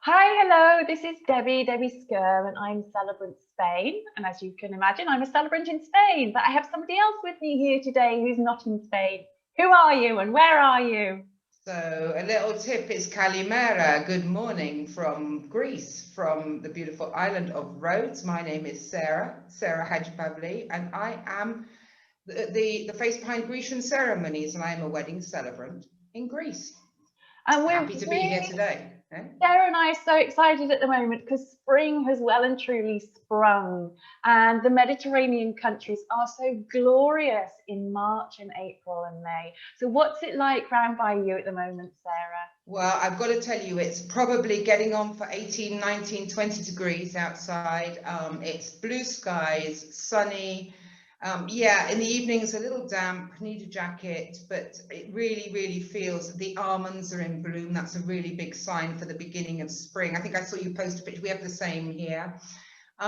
Hi, hello, this is Debbie Skyrme, and I'm Celebrant Spain. And as you can imagine, I'm a celebrant in Spain, but I have somebody else with me here today who's not in Spain. Who are you and where are you? So a little tip is Kalimera, good morning from Greece, from the beautiful island of Rhodes. My name is Sarah Hatjipavlis, and I am the face behind Grecian Ceremonies, and I am a wedding celebrant in Greece. And we're Happy to be here today. Sarah and I are so excited at the moment because spring has well and truly sprung, and the Mediterranean countries are so glorious in March and April and May. So what's it like round by you at the moment, Sarah? Well, I've got to tell you, it's probably getting on for 18, 19, 20 degrees outside. It's blue skies, sunny. Yeah, in the evenings a little damp, need a jacket, but it really feels the almonds are in bloom. That's a really big sign for the beginning of spring. I think I saw you post a picture. We have the same here.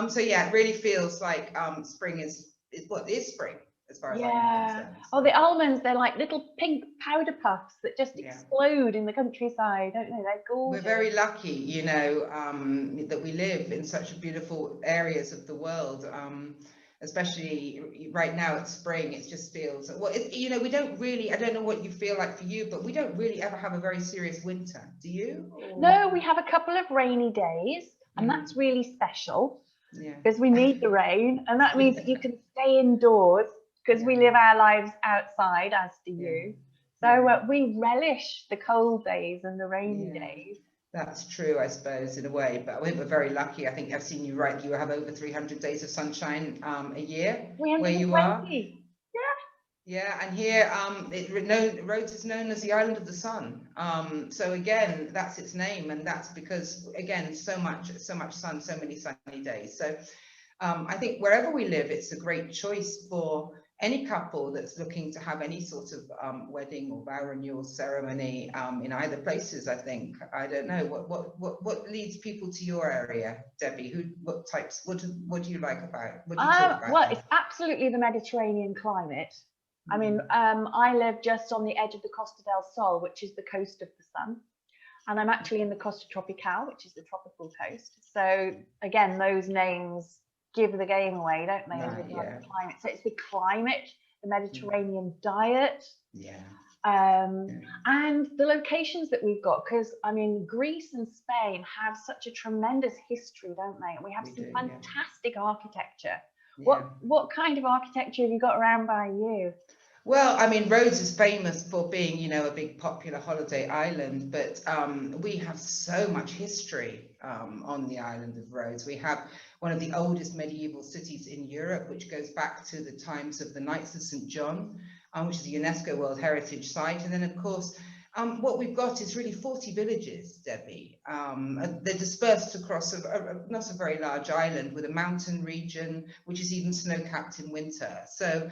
So yeah, it really feels like spring is what is spring as far as I'm concerned. Oh, the almonds, they're like little pink powder puffs that just explode in the countryside, don't they? They're gorgeous. We're very lucky, you know, that we live in such beautiful areas of the world. Especially right now it's spring, it just feels, well, you know, we don't really, I don't know what you feel like for you, but we don't really ever have a very serious winter. Do you? No, we have a couple of rainy days, and that's really special because we need the rain, and that means that you can stay indoors because we live our lives outside, as do you. So we relish the cold days and the rainy days. That's true, I suppose, in a way, but we're very lucky. I think I've seen you right. You have over 300 days of sunshine a year where you are. Yeah, and here Rhodes is known as the island of the sun. So again, that's its name, and that's because again, so much sun, so many sunny days. So I think wherever we live, it's a great choice for any couple that's looking to have any sort of wedding or vow renewal ceremony in either places. I think, I don't know, what leads people to your area, Debbie? What types? What do you like about? What do you talk about? Well, it's absolutely the Mediterranean climate. I mean, I live just on the edge of the Costa del Sol, which is the coast of the sun, and I'm actually in the Costa Tropical, which is the tropical coast. So again, those names give the game away, don't they? As regards to climate. So it's the climate, the Mediterranean diet, and the locations that we've got. Because I mean, Greece and Spain have such a tremendous history, don't they? And we have some fantastic architecture. What kind of architecture have you got around by you? Well, I mean, Rhodes is famous for being, you know, a big popular holiday island, but we have so much history on the island of Rhodes. We have one of the oldest medieval cities in Europe, which goes back to the times of the Knights of St. John, which is a UNESCO World Heritage Site. And then, of course, what we've got is really 40 villages, Debbie. They're dispersed across not a very large island with a mountain region, which is even snow-capped in winter. So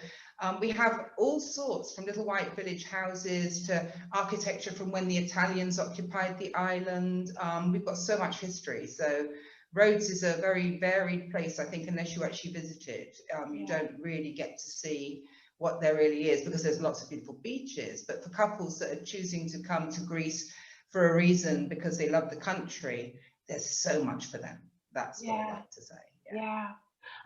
we have all sorts, from little white village houses to architecture from when the Italians occupied the island. We've got so much history. So Rhodes is a very varied place, I think, unless you actually visit it. You don't really get to see what there really is, because there's lots of beautiful beaches. But for couples that are choosing to come to Greece for a reason, because they love the country, there's so much for them. That's what I like to say.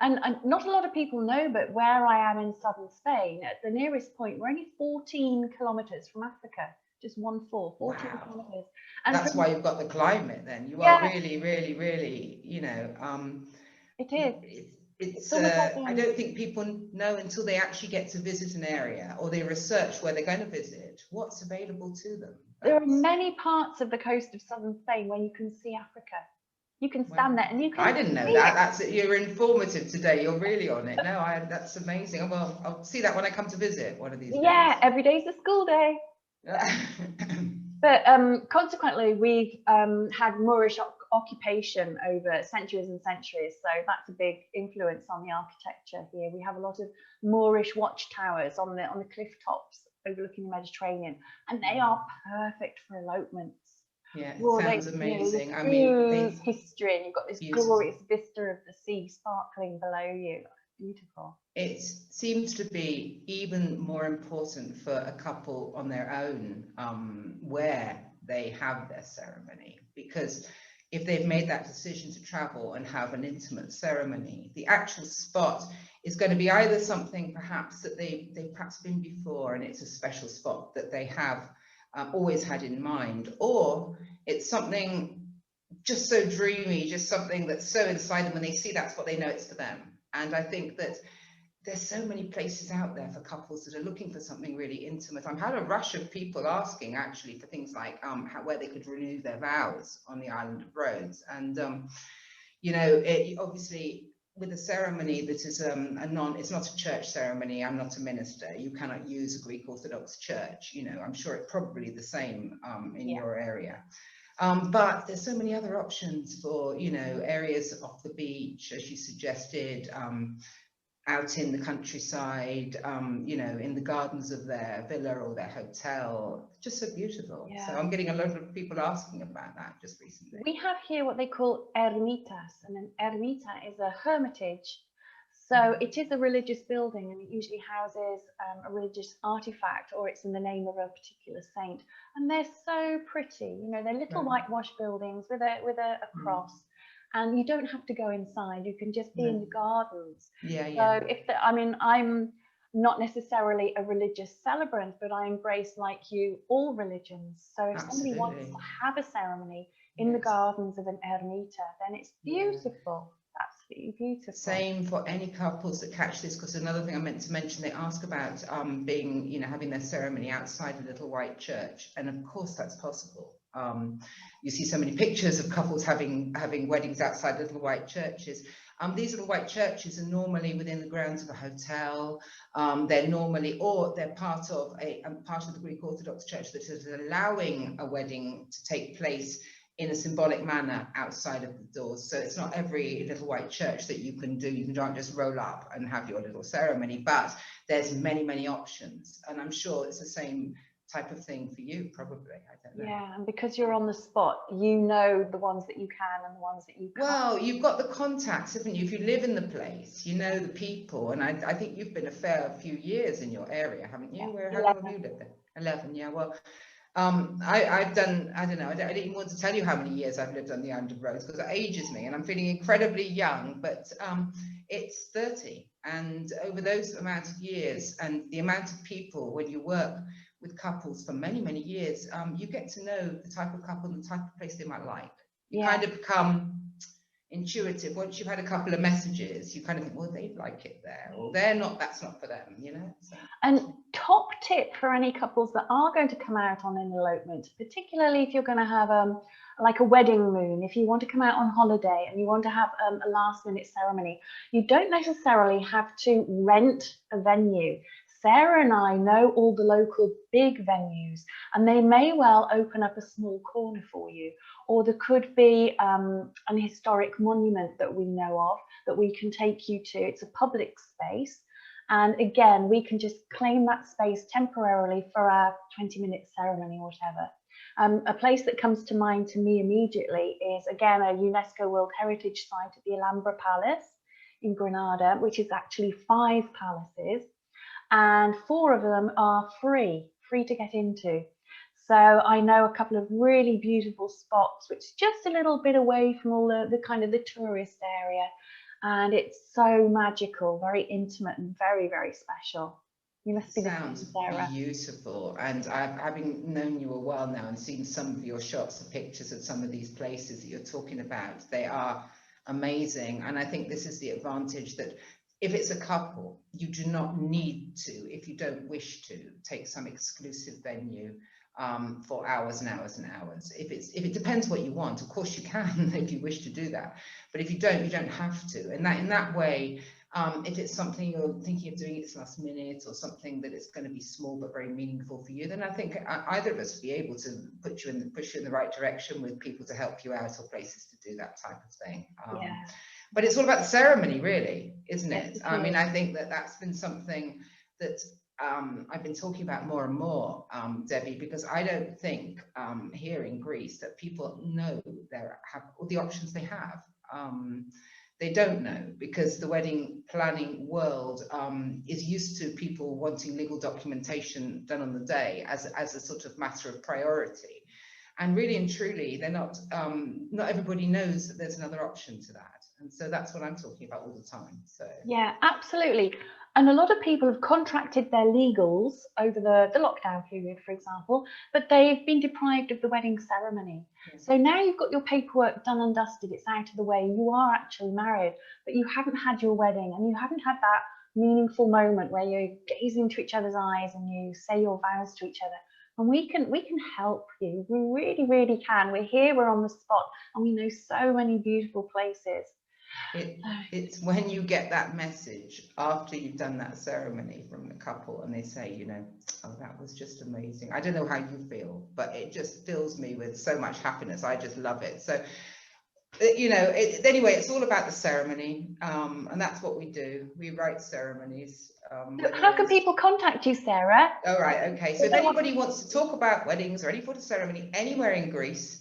And not a lot of people know, but where I am in southern Spain, at the nearest point, we're only 14 kilometers from Africa. Just 14 kilometers. And that's why you've got the climate then. You are really, you know. It is. It's I don't think people know until they actually get to visit an area or they research where they're going to visit what's available to them. There are many parts of the coast of southern Spain where you can see Africa. You can stand there and you can. I didn't know that. You're informative today. You're really on it. No, that's amazing. Well, I'll see that when I come to visit one of these days. Yeah, every day's a school day. But consequently, we've had Moorish occupation over centuries and centuries, so that's a big influence on the architecture here. We have a lot of Moorish watchtowers on the cliff tops overlooking the Mediterranean, and they are perfect for elopements. Yeah, it sounds amazing. I mean, history, and you've got this glorious vista of the sea sparkling below you. Beautiful. It seems to be even more important for a couple on their own where they have their ceremony, because if they've made that decision to travel and have an intimate ceremony. The actual spot is going to be either something perhaps that they've perhaps been before and it's a special spot that they have always had in mind, or it's something just so dreamy, just something that's so inside them when they see that's what they know it's for them. And I think that there's so many places out there for couples that are looking for something really intimate. I've had a rush of people asking actually for things like where they could renew their vows on the island of Rhodes. And you know, obviously with a ceremony that is it's not a church ceremony. I'm not a minister. You cannot use a Greek Orthodox church. You know, I'm sure it's probably the same in your area. But there's so many other options for, you know, areas off the beach, as you suggested, out in the countryside, you know, in the gardens of their villa or their hotel. Just so beautiful. So I'm getting a lot of people asking about that just recently. We have here what they call ermitas, and an ermita is a hermitage. So it is a religious building, and it usually houses a religious artifact, or it's in the name of a particular saint. And they're so pretty, you know, they're little whitewashed buildings with a cross. And you don't have to go inside, you can just be in the gardens. So I mean, I'm not necessarily a religious celebrant, but I embrace, like you, all religions. So if somebody wants to have a ceremony in the gardens of an ermita, then it's beautiful. Absolutely beautiful. Same for any couples that catch this, because another thing I meant to mention, they ask about being, you know, having their ceremony outside a little white church, and of course that's possible. You see so many pictures of couples having weddings outside little white churches. These little white churches are normally within the grounds of a hotel. They're normally, or they're part of the Greek Orthodox Church that is allowing a wedding to take place in a symbolic manner outside of the doors. So it's not every little white church that you can do. You can't just roll up and have your little ceremony, but there's many, many options. And I'm sure it's the same type of thing for you, probably. I don't know. Yeah, and because you're on the spot, you know the ones that you can and the ones that you can't. Well, you've got the contacts, haven't you? If you live in the place, you know the people. And I think you've been a fair few years in your area, haven't you? How long have you lived there? 11, yeah. Well, I've done, I don't know, I don't even want to tell you how many years I've lived on the island of Rhodes, because it ages me and I'm feeling incredibly young, but it's 30. And over those amount of years and the amount of people, when you work with couples for many, many years, you get to know the type of couple and the type of place they might like. You kind of become intuitive. Once you've had a couple of messages, you kind of think, well, they'd like it there, or they're not, that's not for them, you know. So. And top tip for any couples that are going to come out on an elopement, particularly if you're going to have like a wedding moon, if you want to come out on holiday and you want to have a last minute ceremony, you don't necessarily have to rent a venue. Sarah and I know all the local big venues, and they may well open up a small corner for you, or there could be an historic monument that we know of that we can take you to. It's a public space, and again, we can just claim that space temporarily for our 20-minute ceremony or whatever. A place that comes to mind to me immediately is, again, a UNESCO World Heritage Site at the Alhambra Palace in Granada, which is actually 5 palaces. And 4 of them are free to get into. So I know a couple of really beautiful spots, which is just a little bit away from all the kind of the tourist area. And it's so magical, very intimate and very, very special. You must be Sounds beautiful. And having known you a while now and seen some of your shots and pictures of some of these places that you're talking about, they are amazing. And I think this is the advantage, that if it's a couple, you do not need to, if you don't wish to, take some exclusive venue for hours and hours and hours. If it depends what you want, of course you can if you wish to do that. But if you don't have to. And that in that way, if it's something you're thinking of doing it's last minute, or something that is going to be small but very meaningful for you, then I think either of us will be able to push you in the right direction with people to help you out, or places to do that type of thing. But it's all about the ceremony, really, isn't it? I mean, I think that's been something that I've been talking about more and more, Debbie, because I don't think here in Greece that people know all the options they have. They don't know, because the wedding planning world is used to people wanting legal documentation done on the day as a sort of matter of priority. And really and truly, they're not everybody knows that there's another option to that. And so that's what I'm talking about all the time. So yeah, absolutely. And a lot of people have contracted their legals over the lockdown period, for example, but they've been deprived of the wedding ceremony. yeah. So now you've got your paperwork done and dusted, it's out of the way, you are actually married, but you haven't had your wedding and you haven't had that meaningful moment where you gaze into each other's eyes and you say your vows to each other. And we can help you. We really, really can. We're here, we're on the spot, and we know so many beautiful places. It's when you get that message after you've done that ceremony from the couple and they say, you know, oh, that was just amazing. I don't know how you feel, but it just fills me with so much happiness. I just love it. So, you know, anyway, it's all about the ceremony, and that's what we do. We write ceremonies. How can people contact you, Sarah? All right, okay. So if anybody wants to talk about weddings or any sort of ceremony anywhere in Greece,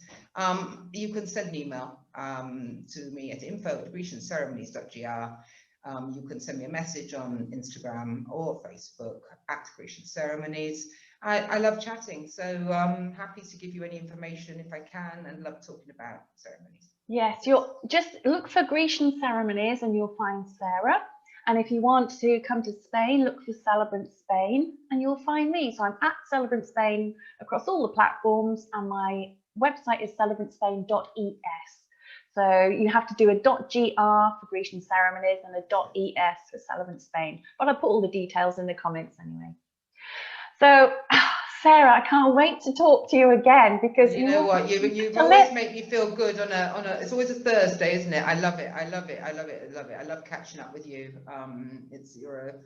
you can send an email to me at info@grecianceremonies.gr. You can send me a message on Instagram or Facebook at Grecian Ceremonies. I love chatting, so I'm happy to give you any information if I can, and love talking about ceremonies. Yes, you'll just look for Grecian Ceremonies and you'll find Sarah. And if you want to come to Spain, look for Celebrant Spain and you'll find me. So I'm at Celebrant Spain across all the platforms, and my website is celebrantspain.es. So you have to do a .gr for Grecian Ceremonies and a .es for Celebrant Spain. But I put all the details in the comments anyway. So Sarah, I can't wait to talk to you again, because you know what, you've always made me feel good on a it's always a Thursday, isn't it? I love it. I love it. I love it. I love it. I love catching up with you. You're a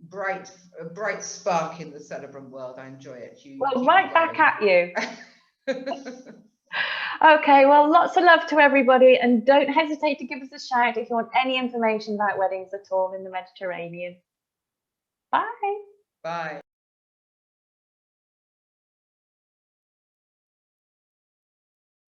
bright spark in the celebrant world. I enjoy it. Well, right back at you. Okay, well, lots of love to everybody, and don't hesitate to give us a shout if you want any information about weddings at all in the Mediterranean. Bye. Bye.